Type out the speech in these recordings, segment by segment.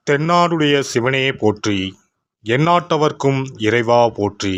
தென்னாடுடைய சிவனே போற்றி, எந்நாட்டவர்க்கும் இறைவா போற்றி.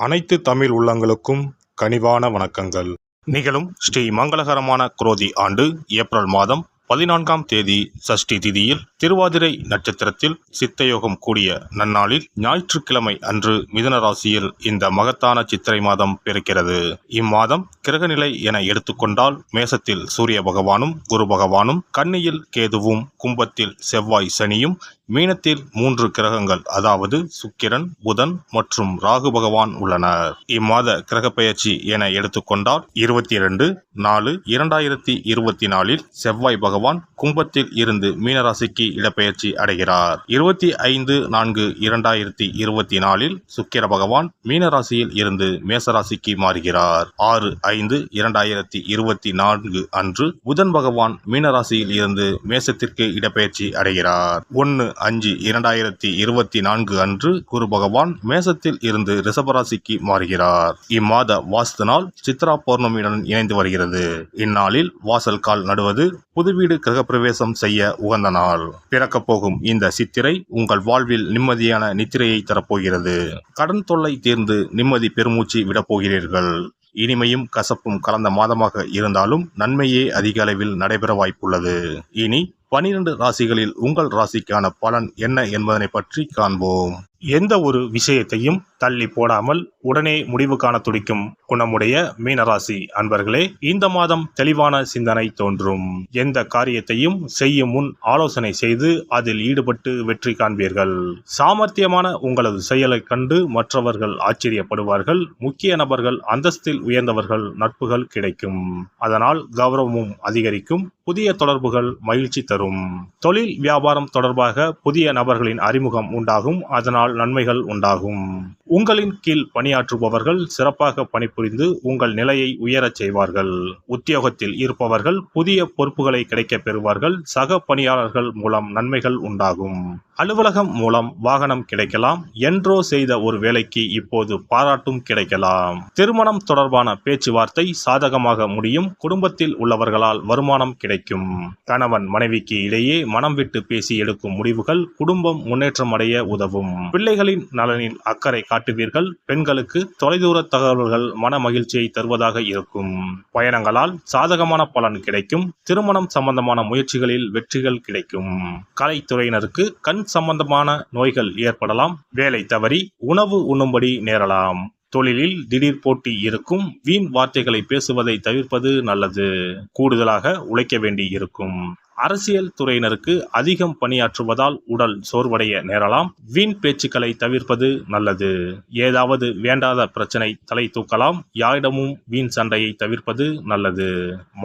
அனைத்து தமிழ் உள்ளங்களுக்கும் கனிவான வணக்கங்கள். நிகழும் ஸ்ரீ மங்களகரமான குரோதி ஆண்டு ஏப்ரல் மாதம் 14ஆம் தேதி சஷ்டி திதியில் திருவாதிரை நட்சத்திரத்தில் சித்தயோகம் கூடிய நன்னாளில் ஞாயிற்றுக்கிழமை அன்று மிதுன ராசியில் இந்த மகத்தான சித்திரை மாதம் பிறக்கிறது. இம்மாதம் கிரகநிலை என எடுத்துக்கொண்டால் மேசத்தில் சூரிய பகவானும் குரு பகவானும், கன்னியில் கேதுவும், கும்பத்தில் செவ்வாய் சனியும், மீனத்தில் 3 கிரகங்கள் அதாவது சுக்கிரன், புதன் மற்றும் ராகு பகவான் உள்ளனர். இம்மாத கிரக பெயர்ச்சி என எடுத்துக்கொண்டால் 22/4/2024 செவ்வாய் பகவான் கும்பத்தில் இருந்து மீனராசிக்கு இடப்பெயர்ச்சி அடைகிறார். 25/4/2024 சுக்கிர பகவான் மீனராசியில் இருந்து மேசராசிக்கு மாறுகிறார். 6/5/2024 அன்று புதன் பகவான் மீனராசியில் இருந்து மேசத்திற்கு இடப்பெயர்ச்சி அடைகிறார். 1/5/2024 அன்று குரு பகவான் மேசத்தில் இருந்து ரிஷபராசிக்கு மாறுகிறார். இம்மாத வாஸ்து நாள் சித்ரா பௌர்ணமியுடன் இணைந்து வருகிறது. இந்நாளில் வாசல் கால் நடுவது, புதுவீடு கிரகப்பிரவேசம் செய்ய உகந்த நாள். பிறக்கப் போகும் இந்த சித்திரை உங்கள் வாழ்வில் நிம்மதியான நித்திரையை தரப்போகிறது. கடன் தொல்லை தீர்ந்து நிம்மதி பெருமூச்சு விடப்போகிறீர்கள். இனிமையும் கசப்பும் கலந்த மாதமாக இருந்தாலும் நன்மையே அதிக அளவில் நடைபெற வாய்ப்புள்ளது. இனி 12 ராசிகளில் உங்கள் ராசிக்கான பலன் என்ன என்பதனை பற்றி காண்போம். எந்த ஒரு விஷயத்தையும் தள்ளி போடாமல் உடனே முடிவு காண துடிக்கும் குணமுடைய மீனராசி அன்பர்களே, இந்த மாதம் தெளிவான சிந்தனை தோன்றும். எந்த காரியத்தையும் செய்யும் முன் ஆலோசனை செய்து அதில் ஈடுபட்டு வெற்றி காண்பீர்கள். சாமர்த்தியமான உங்களது செயலை கண்டு மற்றவர்கள் ஆச்சரியப்படுவார்கள். முக்கிய நபர்கள், அந்தஸ்தில் உயர்ந்தவர்கள் நட்புகள் கிடைக்கும். அதனால் கௌரவமும் அதிகரிக்கும். புதிய தொடர்புகள் மகிழ்ச்சி தரும். தொழில் வியாபாரம் தொடர்பாக புதிய நபர்களின் அறிமுகம் உண்டாகும். அதனால் நன்மைகள் உண்டாகும். உங்களின் கீழ் பணியாற்றுபவர்கள் சிறப்பாக பணிபுரிந்து உங்கள் நிலையை உயரச் செய்வார்கள். உத்தியோகத்தில் இருப்பவர்கள் புதிய பொறுப்புகளை கிடைக்கப் பெறுவார்கள். சக பணியாளர்கள் மூலம் நன்மைகள் உண்டாகும். அலுவலகம் மூலம் வாகனம் கிடைக்கலாம். என்றோ செய்த ஒரு வேலைக்கு இப்போது பாராட்டும் கிடைக்கலாம். திருமணம் தொடர்பான பேச்சுவார்த்தை சாதகமாக முடியும். குடும்பத்தில் உள்ளவர்களால் வருமானம் கிடைக்கும். கணவன் மனைவிக்கு இடையே மனம் விட்டு பேசி எடுக்கும் முடிவுகள் குடும்பம் முன்னேற்றம் அடைய உதவும். பிள்ளைகளின் நலனில் அக்கறை காட்டுவீர்கள். பெண்களுக்கு தொலைதூர தகவல்கள் மன மகிழ்ச்சியை தருவதாக இருக்கும். பயணங்களால் சாதகமான பலன் கிடைக்கும். திருமணம் சம்பந்தமான முயற்சிகளில் வெற்றிகள் கிடைக்கும். கலைத்துறையினருக்கு கண் சம்பந்தமான நோய்கள் ஏற்படலாம். வேலை தவறி உணவு உண்ணும்படி நேரலாம். தொழிலில் திடீர் போட்டி இருக்கும். வீண் வார்த்தைகளை பேசுவதை தவிர்ப்பது நல்லது. கூடுதலாக உழைக்க வேண்டி இருக்கும். அரசியல் துறையினருக்கு அதிகம் பணியாற்றுவதால் உடல் சோர்வடைய நேரலாம். வீண் பேச்சுக்களை தவிர்ப்பது நல்லது. ஏதாவது வேண்டாத பிரச்சனை தலை தூக்கலாம். யாரிடமும் வீண் சண்டையை தவிர்ப்பது நல்லது.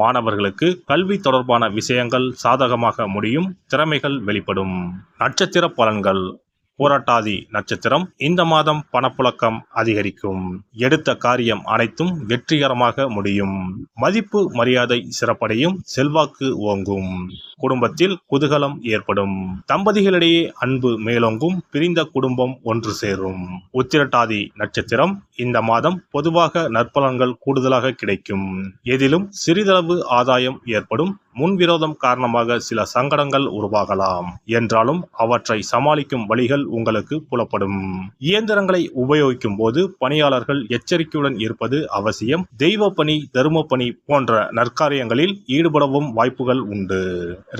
மாணவர்களுக்கு கல்வி தொடர்பான விஷயங்கள் சாதகமாக முடியும். திறமைகள் வெளிப்படும். நட்சத்திர பலன்கள். பூரட்டாதி நட்சத்திரம். இந்த மாதம் பணப்புழக்கம் அதிகரிக்கும். எடுத்த காரியம் அனைத்தும் வெற்றிகரமாக முடியும். மதிப்பு மரியாதை சிறப்படையும். செல்வாக்கு ஓங்கும். குடும்பத்தில் குதூகலம் ஏற்படும். தம்பதிகளிடையே அன்பு மேலோங்கும். பிரிந்த குடும்பம் ஒன்று சேரும். உத்திரட்டாதி நட்சத்திரம். இந்த மாதம் பொதுவாக நற்பலன்கள் கூடுதலாக கிடைக்கும். எதிலும் சிறிதளவு ஆதாயம் ஏற்படும். முன்விரோதம் காரணமாக சில சங்கடங்கள் உருவாகலாம். என்றாலும் அவற்றை சமாளிக்கும் வழிகள் உங்களுக்கு புலப்படும். இயந்திரங்களை உபயோகிக்கும் போது பணியாளர்கள் எச்சரிக்கையுடன் இருப்பது அவசியம். தெய்வ பணி, தர்ம பணி போன்ற நற்காரியங்களில் ஈடுபடவும் வாய்ப்புகள் உண்டு.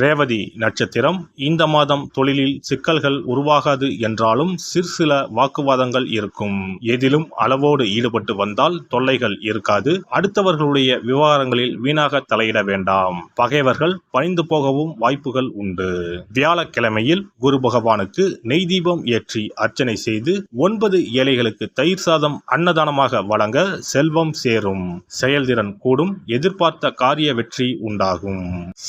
ரேவதி நட்சத்திரம். இந்த மாதம் தொழிலில் சிக்கல்கள் உருவாகாது என்றாலும் சில வாக்குவாதங்கள் இருக்கும். எதிலும் அளவோடு ஈடுபட்டு வந்தால் தொல்லைகள் இருக்காது. அடுத்தவர்களுடைய விவகாரங்களில் வீணாக தலையிட வேண்டாம். பகைவர்கள் பணிந்து போகவும் வாய்ப்புகள் உண்டு. வியாழக்கிழமையில் குரு பகவானுக்கு நெய் தீபம் ஏற்றி அர்ச்சனை செய்து 9 ஏழைகளுக்கு தயிர் சாதம் அன்னதானமாக வழங்க செல்வம் சேரும். செயல்திறன் கூடும். எதிர்பார்த்த காரிய வெற்றி உண்டாகும்.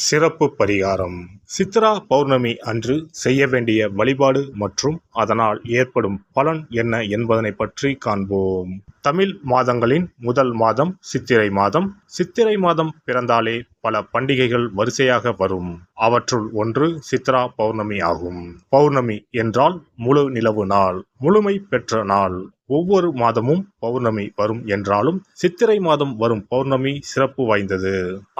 சிறப்பு பரிகாரம். சித்ரா பௌர்ணமி அன்று செய்ய வேண்டிய வழிபாடு மற்றும் அதனால் ஏற்படும் பலன் என்ன என்பதனை பற்றி காண்போம். தமிழ் மாதங்களின் முதல் மாதம் சித்திரை மாதம். சித்திரை மாதம் பிறந்தாலே பல பண்டிகைகள் வரிசையாக வரும். அவற்றுள் ஒன்று சித்ரா பௌர்ணமி ஆகும். பௌர்ணமி என்றால் முழு நிலவு நாள், முழுமை பெற்ற நாள். ஒவ்வொரு மாதமும் பௌர்ணமி வரும் என்றாலும் சித்திரை மாதம் வரும் பௌர்ணமி சிறப்பு வாய்ந்தது.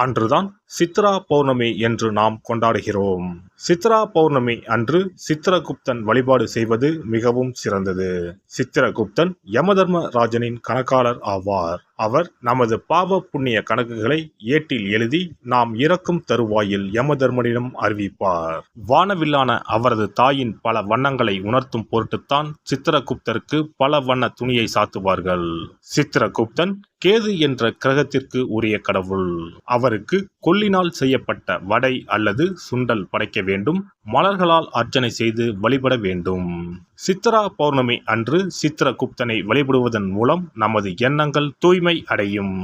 அன்றுதான் சித்ரா பௌர்ணமி என்று நாம் கொண்டாடுகிறோம். சித்ரா பௌர்ணமி அன்று சித்திரகுப்தன் வழிபாடு செய்வது மிகவும் சிறந்தது. சித்திரகுப்தன் யமதர்ம ராஜனின் கணக்காளர் ஆவார். அவர் நமது பாவ புண்ணிய கணக்குகளை ஏட்டில் எழுதி நாம் இறக்கும் தருவாயில் யமதர்மனிடம் அறிவிப்பார். வானவில்லான அவரது தாயின் பல வண்ணங்களை உணர்த்தும் பொருட்டுத்தான் சித்திரகுப்தருக்கு பல வண்ண துணியை சாத்துவார்கள். சித்திரகுப்தன் கேது என்ற கிரகத்திற்கு உரிய கடவுள். அவருக்கு கொள்ளினால் செய்யப்பட்ட வடை அல்லது சுண்டல் படைக்க வேண்டும். மலர்களால் அர்ச்சனை செய்து வழிபட வேண்டும். சித்ரா பௌர்ணமி அன்று சித்திரகுப்தனை வழிபடுவதன் மூலம் நமது எண்ணங்கள் தூய்மை அடையும்.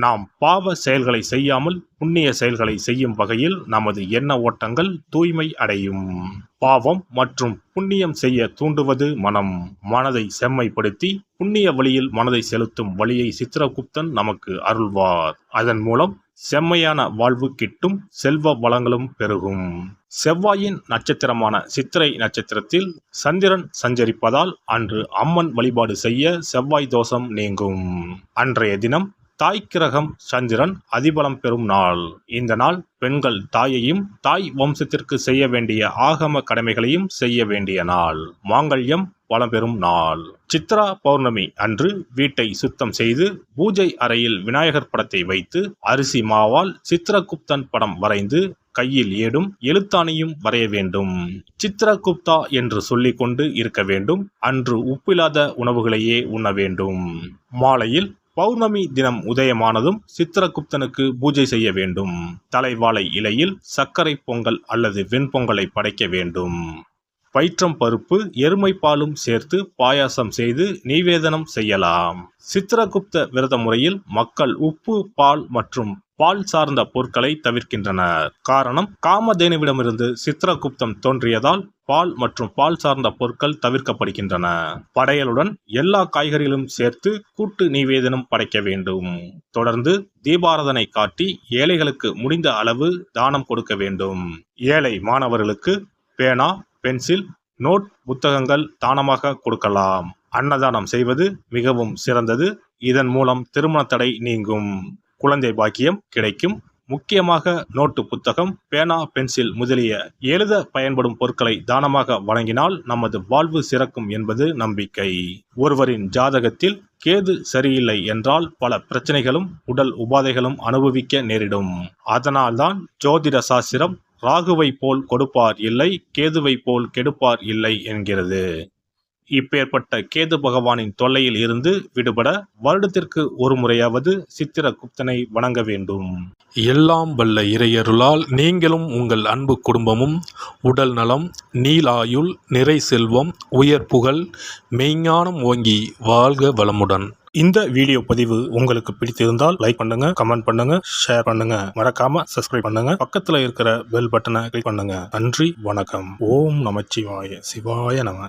நாம் பாவ செயல்களை செய்யாமல் புண்ணிய செயல்களை செய்யும் வகையில் நமது எண்ண ஓட்டங்கள் தூய்மை அடையும். பாவம் மற்றும் புண்ணியம் செய்ய தூண்டுவது மனம். மனதை செம்மைப்படுத்தி புண்ணிய வழியில் மனதை செலுத்தும் வழியை சித்திரகுப்தன் நமக்கு அருள்வார். அதன் மூலம் செம்மையான வாழ்வு கிட்டும், செல்வ வளங்களும் பெருகும். செவ்வாயின் நட்சத்திரமான சித்திரை நட்சத்திரத்தில் சந்திரன் சஞ்சரிப்பதால் அன்று அம்மன் வழிபாடு செய்ய செவ்வாய் தோஷம் நீங்கும். அன்றைய தினம் தாய் கிரகம் சந்திரன் அதிபலம் பெறும் நாள். இந்த நாள் பெண்கள் தாயையும் தாய் வம்சத்திற்கு செய்ய வேண்டிய ஆகம கடமைகளையும் செய்ய வேண்டிய நாள். மாங்கல்யம் வளம் பெறும் நாள். சித்ரா பௌர்ணமி அன்று வீட்டை சுத்தம் செய்து பூஜை அறையில் விநாயகர் படத்தை வைத்து அரிசி மாவால் சித்திரகுப்தன் படம் வரைந்து கையில் ஏடும் எழுத்தாணியும் வரைய வேண்டும். சித்திரகுப்தா என்று சொல்லிக் கொண்டு இருக்க வேண்டும். அன்று உப்பில்லாத உணவுகளையே உண்ண வேண்டும். மாலையில் பௌர்ணமி தினம் உதயமானதும் சித்திரகுப்தனுக்கு பூஜை செய்ய வேண்டும். தலைவாழை இலையில் சர்க்கரை பொங்கல் அல்லது வெண்பொங்கலை படைக்க வேண்டும். பயிற்றம் பருப்பு எருமை பாலும் சேர்த்து பாயாசம் செய்து நிவேதனம் செய்யலாம். சித்திரகுப்த விரத முறையில் மக்கள் உப்பு, பால் மற்றும் பால் சார்ந்த பொருட்களை தவிர்க்கின்றனர். காரணம், காமதேனுவிடமிருந்து சித்திரகுப்தன் தோன்றியதால் பால் மற்றும் பால் சார்ந்த பொருட்கள் தவிர்க்கப்படுகின்றன. படையலுடன் எல்லா காய்கறிகளும் சேர்த்து கூட்டு நிவேதனம் படைக்க வேண்டும். தொடர்ந்து தீபாராதனை காட்டி ஏழைகளுக்கு முடிந்த அளவு தானம் கொடுக்க வேண்டும். ஏழை மாணவர்களுக்கு பேனா, பென்சில், நோட், புத்தகங்கள் தானமாக கொடுக்கலாம். அன்னதானம் செய்வது மிகவும் சிறந்தது. இதன் மூலம் திருமண தடை நீங்கும், குழந்தை பாக்கியம் கிடைக்கும். முக்கியமாக நோட்டு புத்தகம், பேனா, பென்சில் முதலிய எழுத பயன்படும் பொருட்களை தானமாக வழங்கினால் நமது வாழ்வு சிறக்கும் என்பது நம்பிக்கை. ஒருவரின் ஜாதகத்தில் கேது சரியில்லை என்றால் பல பிரச்சனைகளும் உடல் உபாதைகளும் அனுபவிக்க நேரிடும். அதனால்தான் ஜோதிட சாஸ்திரம் ராகுவை போல் கொடுப்பார் இல்லை, கேதுவை போல் கெடுப்பார் இல்லை என்கிறது. இப்பேற்பட்ட கேது பகவானின் தொல்லையில் இருந்து விடுபட வருடத்திற்கு ஒரு முறையாவது சித்திரகுப்தனை வணங்க வேண்டும். எல்லாம் வல்ல இறையருளால் நீங்களும் உங்கள் அன்பு குடும்பமும் உடல் நலம், நீலாயுள், நிறை செல்வம், உயர் புகழ், மெய்ஞானம் ஓங்கி வாழ்க வளமுடன். இந்த வீடியோ பதிவு உங்களுக்கு பிடித்திருந்தால் லைக் பண்ணுங்க, கமெண்ட் பண்ணுங்க, ஷேர் பண்ணுங்க. மறக்காம சப்ஸ்கிரைப் பண்ணுங்க. பக்கத்துல இருக்கிற பெல் பட்டனை கிளிக் பண்ணுங்க. நன்றி, வணக்கம். ஓம் நமச்சிவாய. சிவாய நம.